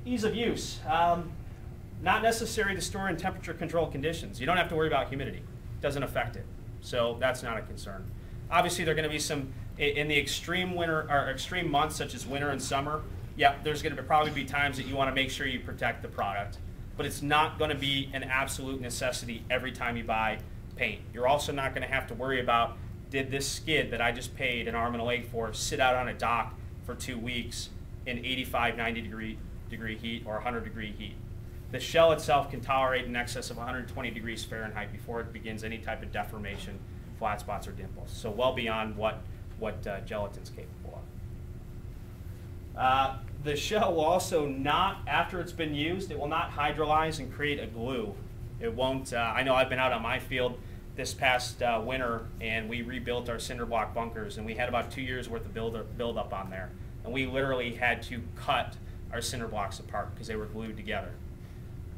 Ease of use. Not necessary to store in temperature controlled conditions. You don't have to worry about humidity. It doesn't affect it. So that's not a concern. Obviously, there are going to be some, in the extreme winter or extreme months such as winter and summer, yeah, there's going to probably be times that you want to make sure you protect the product. But it's not going to be an absolute necessity every time you buy paint. You're also not going to have to worry about, did this skid that I just paid an arm and a leg for sit out on a dock for 2 weeks in 85, 90 degree heat or 100 degree heat. The shell itself can tolerate in excess of 120 degrees Fahrenheit before it begins any type of deformation, flat spots, or dimples. So well beyond what gelatin's capable of. The shell will also not, after it's been used, it will not hydrolyze and create a glue. It won't, I know I've been out on my field this past winter and we rebuilt our cinder block bunkers and we had about 2 years worth of build-up on there. And we literally had to cut our cinder blocks apart because they were glued together.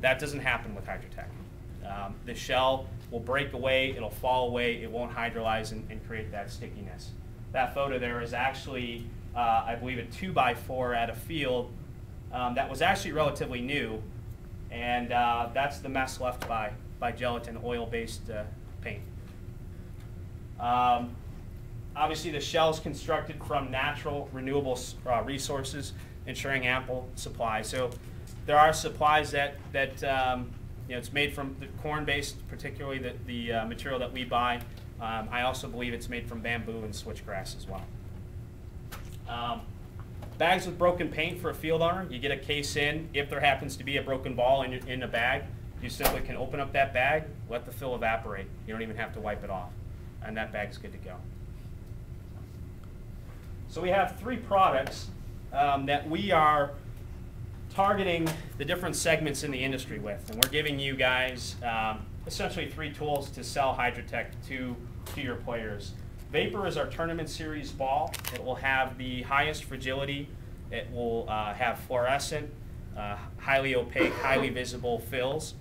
That doesn't happen with Hydrotec. The shell will break away, it'll fall away, it won't hydrolyze and create that stickiness. That photo there is actually, I believe, a 2x4 at a field that was actually relatively new, and that's the mess left by gelatin oil-based paint. Obviously, the shell is constructed from natural, renewable resources, ensuring ample supply. So there are supplies that it's made from the corn-based, particularly the material that we buy. I also believe it's made from bamboo and switchgrass as well. Bags with broken paint for a field owner. You get a case in. If there happens to be a broken ball in a bag, you simply can open up that bag, let the fill evaporate. You don't even have to wipe it off, and that bag's good to go. So we have 3 products that we are targeting the different segments in the industry with, and we're giving you guys essentially 3 tools to sell Hydrotec to your players. Vapor is our tournament series ball. It will have the highest fragility. It will have fluorescent, highly opaque, highly visible fills.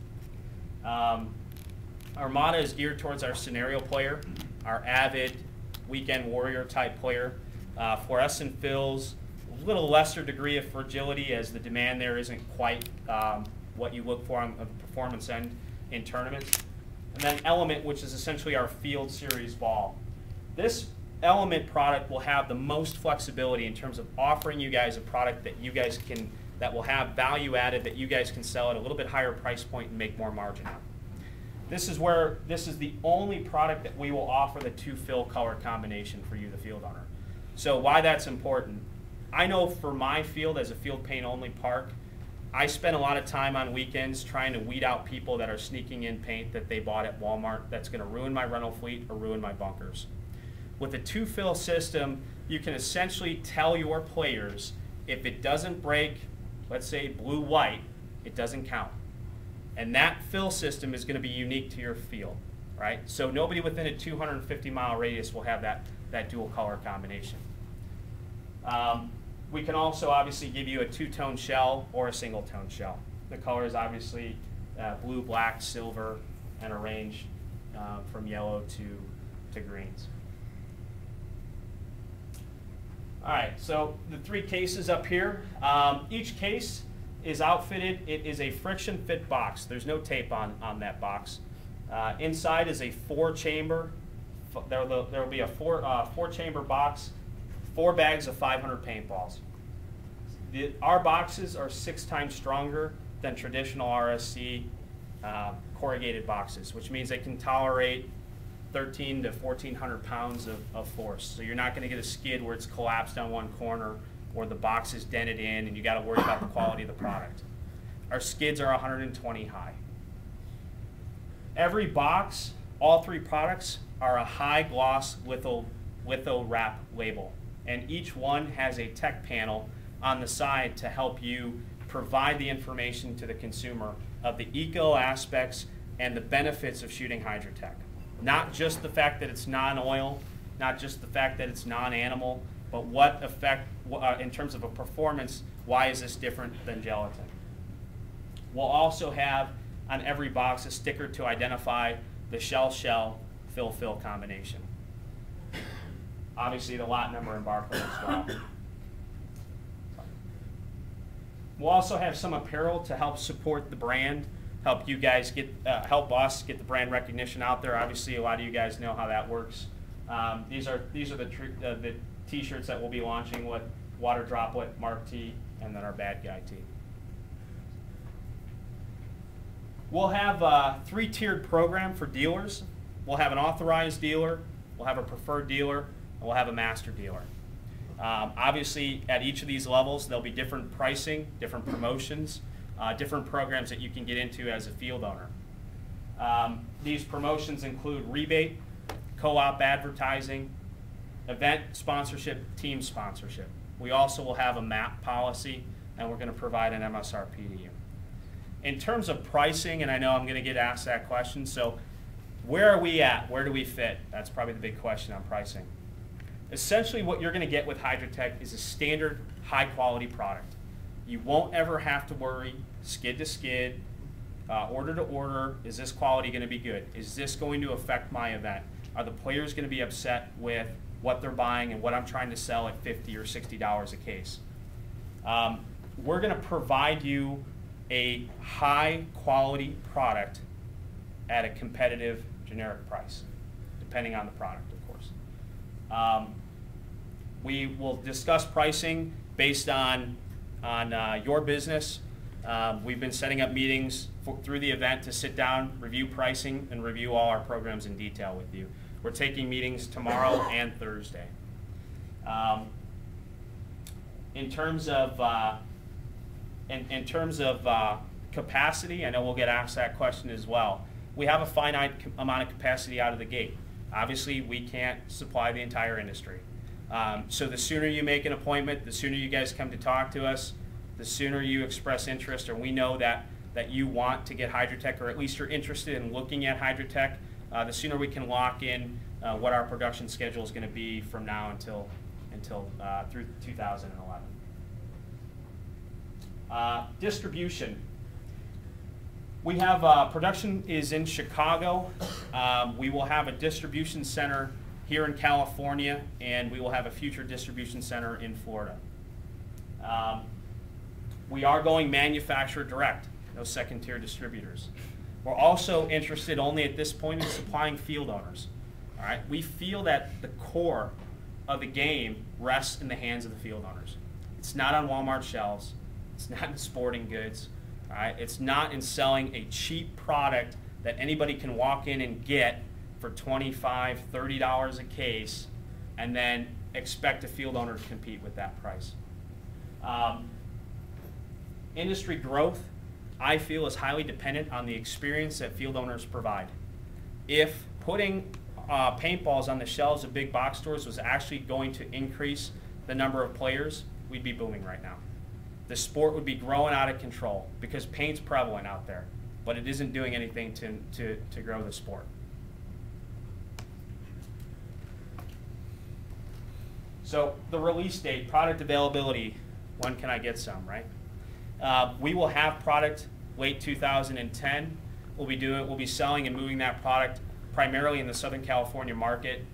Armada is geared towards our scenario player, our avid weekend warrior type player. Fluorescent fills, a little lesser degree of fragility as the demand there isn't quite what you look for on the performance end in tournaments. And then Element, which is essentially our field series ball. This Element product will have the most flexibility in terms of offering you guys a product that you guys can, that will have value added, that you guys can sell at a little bit higher price point and make more margin on. This is the only product that we will offer the 2 fill color combination for you, the field owner. So why that's important. I know for my field, as a field paint only park, I spend a lot of time on weekends trying to weed out people that are sneaking in paint that they bought at Walmart that's going to ruin my rental fleet or ruin my bunkers. With a 2 fill system, you can essentially tell your players if it doesn't break, let's say blue-white, it doesn't count. And that fill system is going to be unique to your field, right? So nobody within a 250-mile radius will have that dual color combination. We can also obviously give you a 2-tone shell or a single-tone shell. The color is obviously blue, black, silver, and a range from yellow to greens. All right, so the 3 cases up here. Each case is outfitted. It is a friction fit box. There's no tape on that box. Inside is a 4-chamber. There will be a 4-chamber box. 4 bags of 500 paintballs. Our boxes are 6 times stronger than traditional RSC corrugated boxes, which means they can tolerate 1,300 to 1,400 pounds of force. So you're not going to get a skid where it's collapsed on one corner or the box is dented in and you got to worry about the quality of the product. Our skids are 120 high. Every box, all 3 products, are a high gloss litho wrap label. And each one has a tech panel on the side to help you provide the information to the consumer of the eco aspects and the benefits of shooting Hydrotec. Not just the fact that it's non-oil, not just the fact that it's non-animal, but what effect, in terms of a performance, why is this different than gelatin? We'll also have on every box a sticker to identify the shell-shell, fill-fill combination. Obviously the lot number and barcode as well. We'll also have some apparel to help support the brand, help you guys help us get the brand recognition out there. Obviously, a lot of you guys know how that works. These are the T-shirts that we'll be launching with Water Droplet, Mark T, and then our Bad Guy T. We'll have a 3-tiered program for dealers. We'll have an authorized dealer, we'll have a preferred dealer, and we'll have a master dealer. Obviously, at each of these levels, there'll be different pricing, different promotions, different programs that you can get into as a field owner. These promotions include rebate, co-op advertising, event sponsorship, team sponsorship. We also will have a MAP policy, and we're going to provide an MSRP to you. In terms of pricing, and I know I'm going to get asked that question, so where are we at? Where do we fit? That's probably the big question on pricing. Essentially, what you're going to get with Hydrotec is a standard, high-quality product. You won't ever have to worry, skid to skid, order to order, is this quality going to be good? Is this going to affect my event? Are the players going to be upset with what they're buying and what I'm trying to sell at $50 or $60 a case? We're going to provide you a high-quality product at a competitive generic price, depending on the product, of course. We will discuss pricing based on your business. We've been setting up meetings through the event to sit down, review pricing, and review all our programs in detail with you. We're taking meetings tomorrow and Thursday. In terms of capacity, I know we'll get asked that question as well. We have a finite amount of capacity out of the gate. Obviously, we can't supply the entire industry. So the sooner you make an appointment, the sooner you guys come to talk to us, the sooner you express interest, or we know that you want to get Hydrotec, or at least you're interested in looking at Hydrotec, the sooner we can lock in what our production schedule is going to be from now until through 2011. Distribution. We have production is in Chicago. We will have a distribution center here in California, and we will have a future distribution center in Florida. We are going manufacturer direct, no second-tier distributors. We're also interested only at this point in supplying field owners. All right, we feel that the core of the game rests in the hands of the field owners. It's not on Walmart shelves. It's not in sporting goods. All right, it's not in selling a cheap product that anybody can walk in and get for $25, $30 a case, and then expect a field owner to compete with that price. Industry growth, I feel, is highly dependent on the experience that field owners provide. If putting paintballs on the shelves of big box stores was actually going to increase the number of players, we'd be booming right now. The sport would be growing out of control because paint's prevalent out there, but it isn't doing anything to grow the sport. So the release date, product availability, when can I get some, right? We will have product late 2010. We'll be selling and moving that product primarily in the Southern California market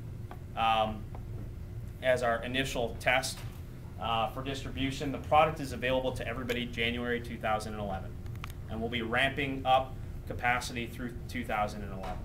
as our initial test for distribution. The product is available to everybody January 2011, and we'll be ramping up capacity through 2011.